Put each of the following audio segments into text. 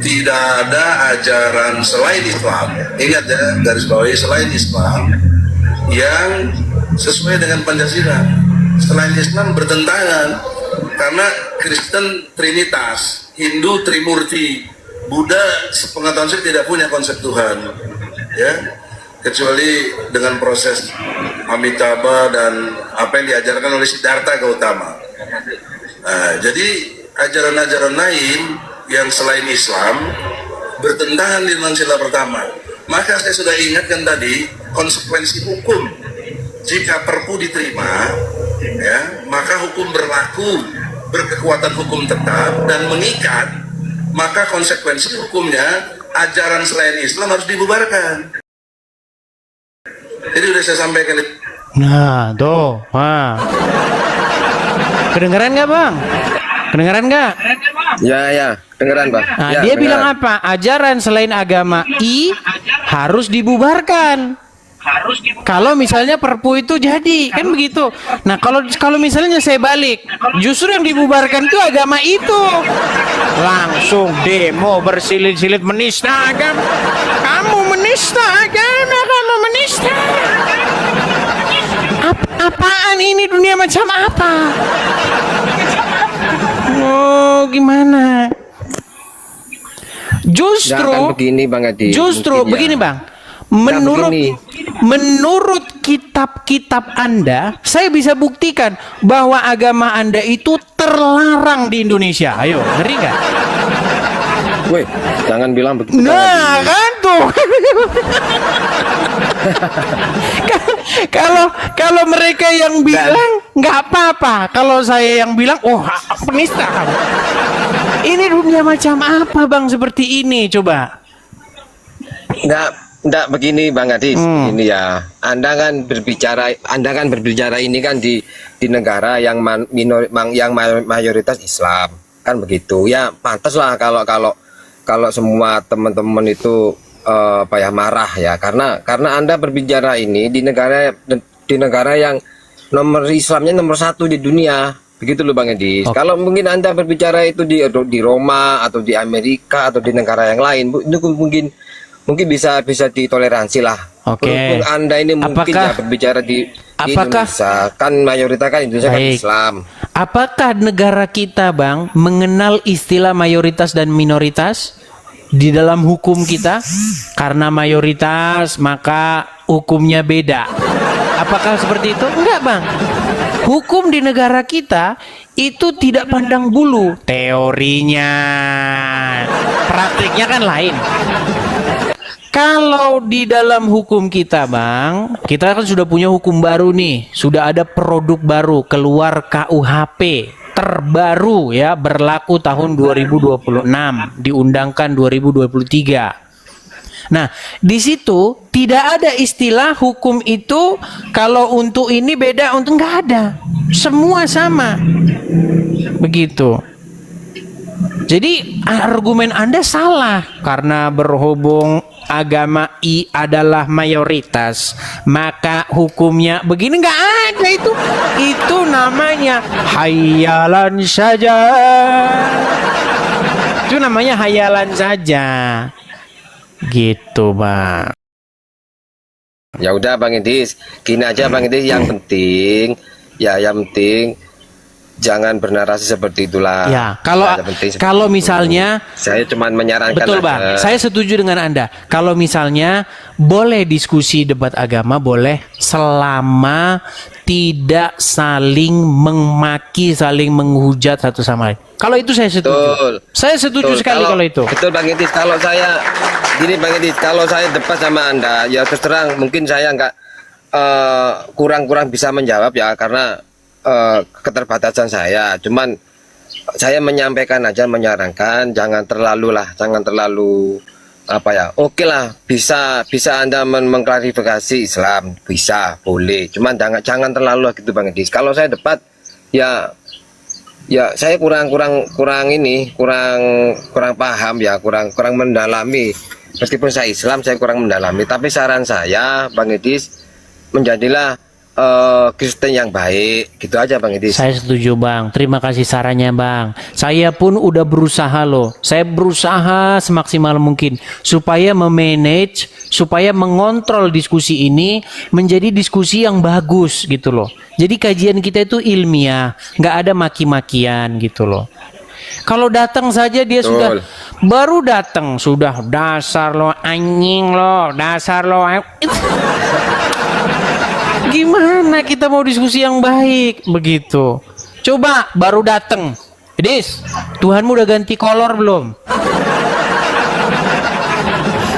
tidak ada ajaran selain Islam, ingat ya, garis bawahi, selain Islam yang sesuai dengan Pancasila. Selain Islam bertentangan, karena Kristen Trinitas, Hindu Trimurti, Buddha sepengetahuan saya tidak punya konsep Tuhan, ya, kecuali dengan proses Amitabha dan apa yang diajarkan oleh Siddhartha Gautama. Nah, jadi ajaran-ajaran lain yang selain Islam bertentangan dengan sila pertama. Maka saya sudah ingatkan tadi konsekuensi hukum. Jika perpu diterima, ya, maka hukum berlaku, berkekuatan hukum tetap dan mengikat. Maka konsekuensi hukumnya ajaran selain Islam harus dibubarkan. Jadi sudah saya sampaikan. Nah, tuh, wah. Kedengeran nggak, Bang? Kedengeran nggak? Ya, dengeran, Bang. Nah, Ya, dia dengeran. bilang apa? Ajaran selain agama I harus dibubarkan. Kalau misalnya perpu itu jadi, kan begitu. Nah, kalau misalnya saya balik, justru yang dibubarkan itu agama itu. Langsung demo bersilit-silit menista agama. Kamu menista agama, kamu menista. Apaan ini, dunia macam apa? Oh, gimana? Nggak akan begini, Bang Adi. Justru Mungkin ya. begini, Bang. begini. Menurut kitab-kitab Anda, saya bisa buktikan bahwa agama Anda itu terlarang di Indonesia. Ayo, ngeri nggak? Woi, jangan bilang begitu. Nah, kan tuh. Kalau mereka yang bilang nggak apa-apa, kalau saya yang bilang, oh, penista kamu. Ini dunia macam apa, Bang, seperti ini? Coba. Enggak begini, Bang Adi. Ini ya, Anda kan berbicara ini kan di negara yang mayoritas Islam, kan begitu. Ya, pantas lah kalau semua teman-teman itu marah ya, karena Anda berbicara ini di negara yang nomor Islamnya nomor 1 di dunia, begitu loh, Bang Edi. Kalau mungkin Anda berbicara itu di Roma atau di Amerika atau di negara yang lain, itu mungkin bisa ditoleransi lah. Berhubung Anda ini mungkin berbicara di Indonesia, kan mayoritas kan Indonesia kan Islam. Apakah negara kita, Bang, mengenal istilah mayoritas dan minoritas di dalam hukum kita? Karena mayoritas maka hukumnya beda. Apakah seperti itu? Enggak, Bang. Hukum di negara kita itu tidak pandang bulu. Teorinya, praktiknya kan lain. Kalau di dalam hukum kita, Bang, kita kan sudah punya hukum baru nih. Sudah ada produk baru, keluar KUHP terbaru ya, berlaku tahun 2026, diundangkan 2023. Nah, di situ tidak ada istilah hukum itu kalau untuk ini beda, untuk nggak ada. Semua sama. Begitu. Jadi argumen Anda salah, karena berhubung agama I adalah mayoritas, maka hukumnya begini. Nggak ada itu. Itu namanya hayalan saja. Itu namanya hayalan saja. Gitu, Bang. Ya udah, Bang Idis, gini aja, Bang Idis, yang penting jangan bernarasi seperti itulah. Ya, kalau misalnya saya cuma menyarankan. Betul, Bang. Saya setuju dengan Anda. Kalau misalnya boleh diskusi debat agama, boleh, selama tidak saling memaki, saling menghujat satu sama lain. Kalau itu saya setuju. Betul. Saya setuju sekali kalau itu. Betul, Bang Idis. Kalau saya gini, Bang Idis, kalau saya debat sama Anda, ya terus terang mungkin saya nggak kurang bisa menjawab ya, karena keterbatasan saya. Cuman saya menyampaikan aja, menyarankan jangan terlalu oke lah, bisa Anda mengklarifikasi Islam, bisa, boleh, cuman jangan terlalu gitu, Bang Edis. Kalau saya debat ya saya kurang paham ya, kurang mendalami. Meskipun saya Islam, saya kurang mendalami, tapi saran saya, Bang Edis, menjadilah Kristen yang baik, gitu aja Bang Idris. Saya setuju Bang, terima kasih sarannya Bang. Saya pun udah berusaha loh, saya berusaha semaksimal mungkin supaya memanage, supaya mengontrol diskusi ini menjadi diskusi yang bagus gitu loh. Jadi kajian kita itu ilmiah, nggak ada maki-makian gitu loh. Kalau datang saja dia sudah, baru datang sudah dasar lo anjing lo, dasar lo. Gimana kita mau diskusi yang baik begitu? Coba baru datang, Dis, Tuhanmu udah ganti kolor belum?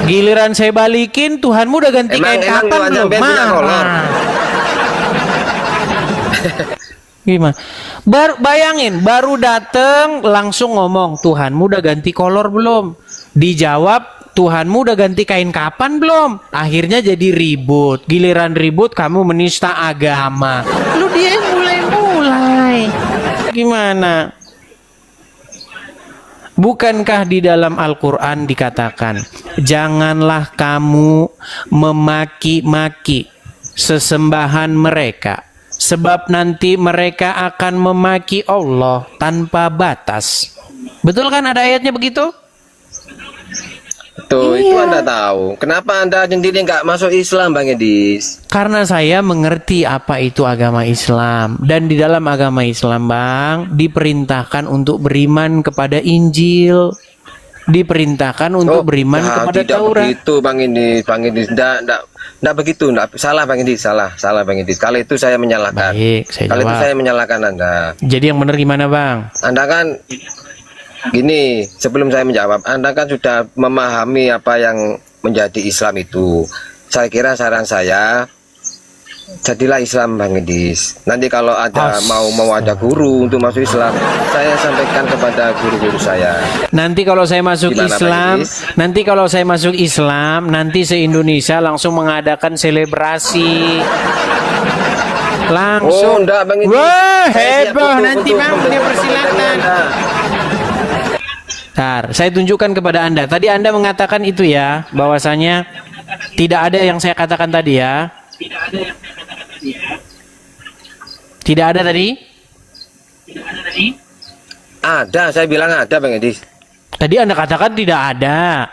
Giliran saya balikin, Tuhanmu udah ganti kain kapan belum? Gimana? Bayangin, baru datang langsung ngomong, Tuhanmu udah ganti kolor belum? Dijawab, Tuhanmu udah ganti kain kapan belum? Akhirnya jadi ribut. Giliran ribut kamu menista agama. Lu dia yang mulai-mulai. Gimana? Bukankah di dalam Al-Quran dikatakan, janganlah kamu memaki-maki sesembahan mereka, sebab nanti mereka akan memaki Allah tanpa batas. Betul kan ada ayatnya begitu? Tuh, itu Anda tahu. Kenapa Anda sendiri nggak masuk Islam, Bang Edis? Karena saya mengerti apa itu agama Islam. Dan di dalam agama Islam, Bang, diperintahkan untuk beriman kepada Injil. Diperintahkan untuk beriman kepada Taurat. Tidak begitu, Bang Edis. Bang Edis, enggak begitu. Salah, Bang Edis. Salah, Bang Edis. Kali itu saya menyalahkan. Baik, Kali itu saya menyalahkan Anda. Jadi yang benar gimana, Bang? Anda kan gini, sebelum saya menjawab, Anda kan sudah memahami apa yang menjadi Islam itu. Saya kira saran saya, jadilah Islam, Bang Edis. Nanti kalau ada mau ada guru untuk masuk Islam, saya sampaikan kepada guru-guru saya. Nanti kalau saya masuk Islam, nanti se-Indonesia langsung mengadakan selebrasi. Langsung. Enggak, Bang Edis. Wah, heboh nanti Bang, dia persilatan. Saya tunjukkan kepada Anda. Tadi Anda mengatakan itu ya, bahwasanya tidak ada yang saya katakan tadi ya. Tidak ada tadi? Ada, saya bilang ada, Bang Edis. Tadi Anda katakan tidak ada.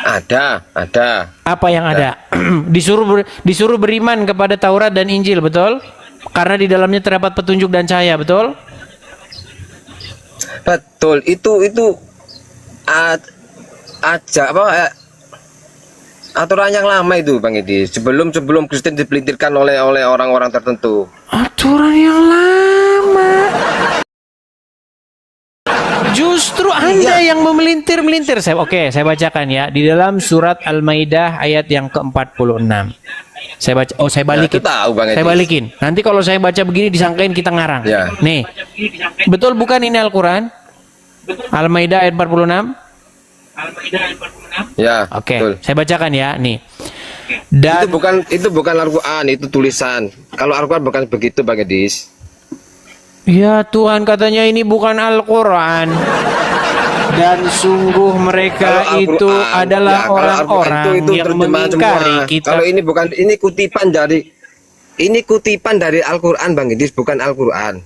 Ada. Apa yang ada? disuruh beriman kepada Taurat dan Injil, betul? Karena di dalamnya terdapat petunjuk dan cahaya, betul? Betul, itu aturan yang lama itu, Bang Edi. Sebelum Kristen dipelintirkan oleh orang-orang tertentu. Aturan yang lama. Justru Anda yang memelintir-melintir. Saya bacakan ya di dalam surat Al-Maidah ayat yang ke-46. Saya baca. Saya balikin. Saya balikin. Nanti kalau saya baca begini disangkain kita ngarang. Ya. Nih. Betul bukan ini Al-Qur'an? Al-Maidah ayat 46? Ya. Oke. Saya bacakan ya, nih. Dan itu bukan Al-Qur'an, itu tulisan. Kalau Al-Qur'an bukan begitu, Bang Edis. Ya Tuhan, katanya ini bukan Al-Qur'an. Dan sungguh mereka itu adalah orang-orang yang mengingkari kita. Kalau ini bukan, ini kutipan dari Al-Qur'an, Bang Edis, bukan Al-Qur'an.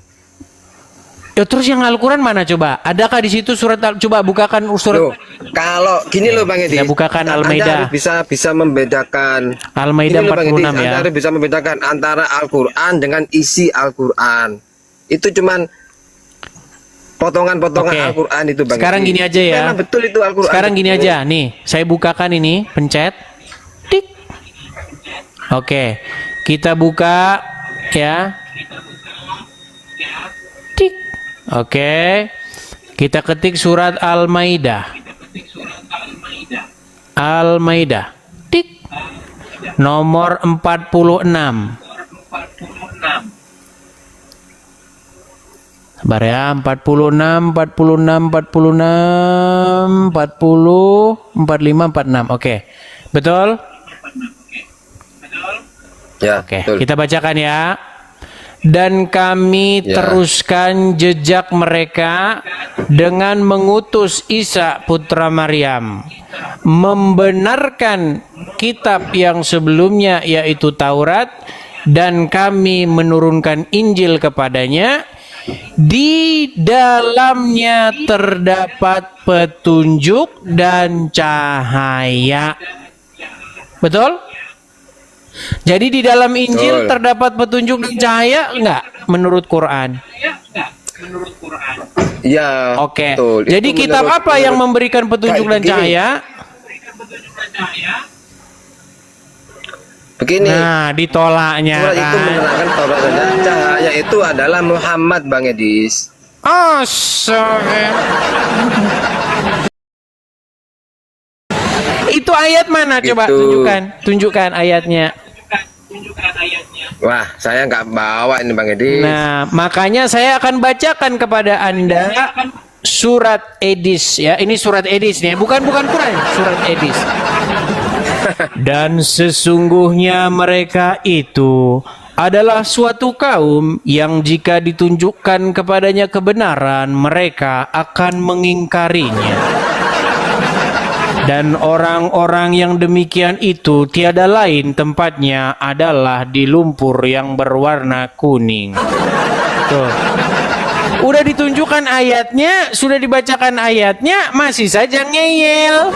Ya terus yang Al-Qur'an mana coba? Adakah di situ surat coba bukakan surat? Loh, kalau gini loh Bang Edis. Ya bukakan Al-Maidah. Anda bisa membedakan Al-Maidah 46 ya. Anda harus bisa membedakan antara Al-Qur'an dengan isi Al-Qur'an. Itu cuman potongan-potongan Al-Qur'an itu, Bang. Sekarang gini aja ya. Memang betul itu Al-Qur'an. Sekarang gini aja, nih, saya bukakan ini, pencet. Tik. Oke. Kita buka ya. Tik. Oke. Kita ketik surat Al-Maidah. Al-Maidah. Tik. Nomor 46. Sabar ya, 46, 46, 46, 40, 45, 46. Oke. Betul? Ya, oke. betul. Kita bacakan ya. Dan kami teruskan jejak mereka dengan mengutus Isa putra Maryam, membenarkan kitab yang sebelumnya yaitu Taurat, dan kami menurunkan Injil kepadanya, di dalamnya terdapat petunjuk dan cahaya. Betul? Jadi di dalam Injil Betul. terdapat petunjuk dan cahaya enggak menurut Quran? Ya, Oke. betul. Jadi Itu kitab apa yang memberikan petunjuk dan Kayak begini. cahaya? Begini, Nah, ditolaknya surat itu kan. menerangkan bahwa cahaya itu adalah Muhammad, Bang Edis. Itu ayat mana? Coba Gitu. tunjukkan ayatnya. Wah, saya nggak bawa ini, Bang Edis. Nah, makanya saya akan bacakan kepada Anda surat Edis ya. Ini surat Edis nih, bukan Quran, surat Edis. Dan sesungguhnya mereka itu adalah suatu kaum yang jika ditunjukkan kepadanya kebenaran, mereka akan mengingkarinya. Dan orang-orang yang demikian itu tiada lain tempatnya adalah di lumpur yang berwarna kuning. Tuh. Udah ditunjukkan ayatnya, sudah dibacakan ayatnya, masih saja ngeyel.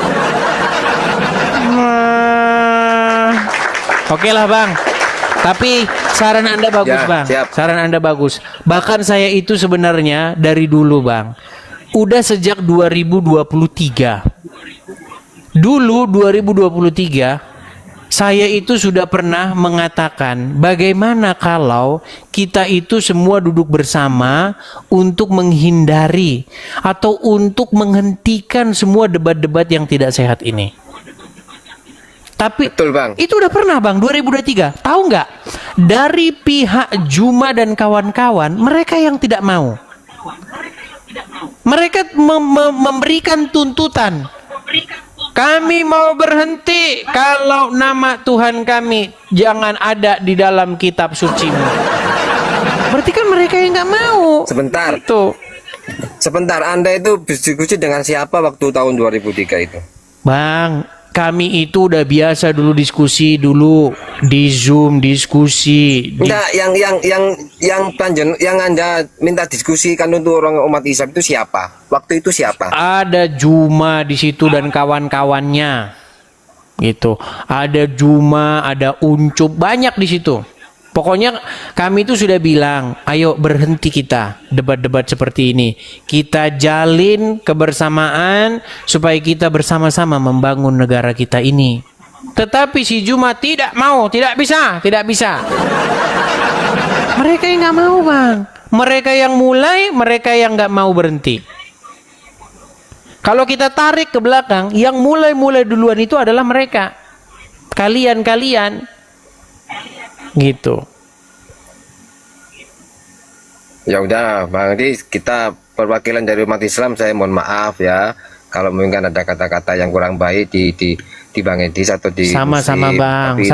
Oke lah Bang. Tapi saran Anda bagus Ya, Bang. siap. Saran Anda bagus. Bahkan saya itu sebenarnya dari dulu Bang. Udah sejak 2023. Dulu 2023 saya itu sudah pernah mengatakan bagaimana kalau kita itu semua duduk bersama untuk menghindari atau untuk menghentikan semua debat-debat yang tidak sehat ini. Tapi Betul, Bang. itu udah pernah Bang 2023. Tahu nggak? Dari pihak Juma dan kawan-kawan mereka yang tidak mau. Mereka memberikan tuntutan. Kami mau berhenti kalau nama Tuhan kami jangan ada di dalam kitab sucimu. Berarti kan mereka yang nggak mau. Sebentar, Tuh, sebentar. Anda itu berdiskusi dengan siapa waktu tahun 2003 itu? Bang, kami itu udah biasa dulu diskusi dulu di Zoom diskusi. Enggak, yang panjen, yang Anda minta diskusikan untuk orang umat Islam itu siapa? Waktu itu siapa? Ada Juma di situ dan kawan-kawannya. Gitu. Ada Juma, ada Uncup, banyak di situ. Pokoknya kami itu sudah bilang, ayo berhenti kita debat-debat seperti ini. Kita jalin kebersamaan supaya kita bersama-sama membangun negara kita ini. Tetapi si Juma tidak mau, tidak bisa. Mereka yang nggak mau Bang. Mereka yang mulai, mereka yang nggak mau berhenti. Kalau kita tarik ke belakang, yang mulai duluan itu adalah mereka. Kalian. Gitu. Ya udah, Bang Edi, kita perwakilan dari umat Islam, saya mohon maaf ya kalau mungkin ada kata-kata yang kurang baik di Bang Edi atau di Sama-sama Muslim. Bang. Tapi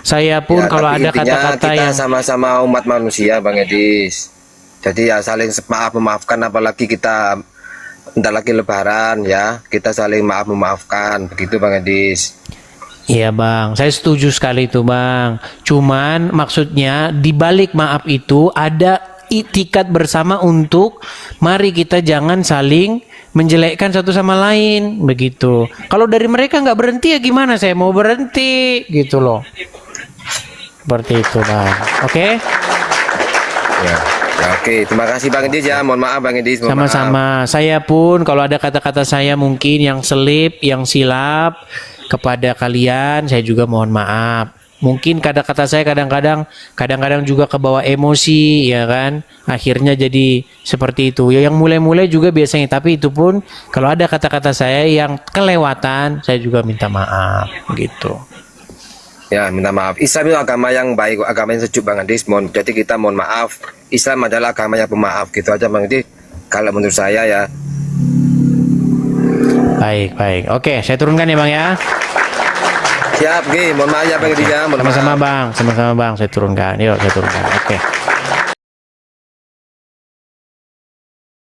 Saya pun ya, kalau tapi ada intinya kata-kata kita yang sama-sama umat manusia, Bang Edi. Jadi ya saling memaafkan, apalagi kita bentar lagi Lebaran ya, kita saling memaafkan, begitu Bang Edi. Iya Bang, saya setuju sekali itu Bang. Cuman maksudnya di balik maaf itu ada itikat bersama untuk mari kita jangan saling menjelekkan satu sama lain begitu. Kalau dari mereka nggak berhenti ya gimana saya mau berhenti gitu loh. Seperti itu Bang. Oke? Ya, oke. Terima kasih Bang Edi ya. Mohon maaf Bang Edi. Sama-sama. Saya pun kalau ada kata-kata saya mungkin yang selip, yang silap kepada kalian, saya juga mohon maaf. Mungkin kata-kata saya kadang-kadang juga kebawa emosi, ya kan? Akhirnya jadi seperti itu. Ya yang mulai-mulai juga biasanya, tapi itu pun kalau ada kata-kata saya yang kelewatan, saya juga minta maaf, gitu. Ya, minta maaf. Islam itu agama yang baik, agama yang sejuk Bang Edi. Jadi kita mohon maaf. Islam adalah agama yang pemaaf, gitu aja Bang Edi. Kalau menurut saya ya. Baik. Oke, saya turunkan ya Bang ya. Siap, mohon maaf ya Bang Edi ya. Sama-sama Bang, saya turunkan. Yuk, saya turunkan. Oke.